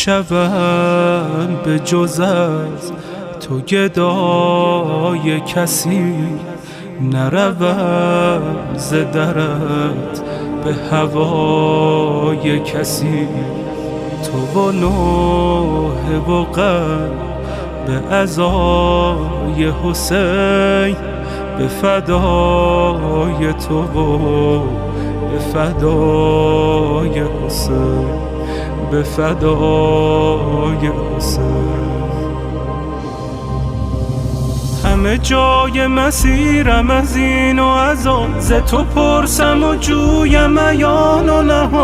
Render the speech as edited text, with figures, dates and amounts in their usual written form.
نشوم به جز از تو گدای کسی، نروم ز درت به هوای کسی. تو و نوحه و قلب به عزای حسین، به فدای تو و به فدای حسین، به فدای حسین. همه جای مسیرم از این و از آن، ز تو پرسم و جویم عیان و نهان.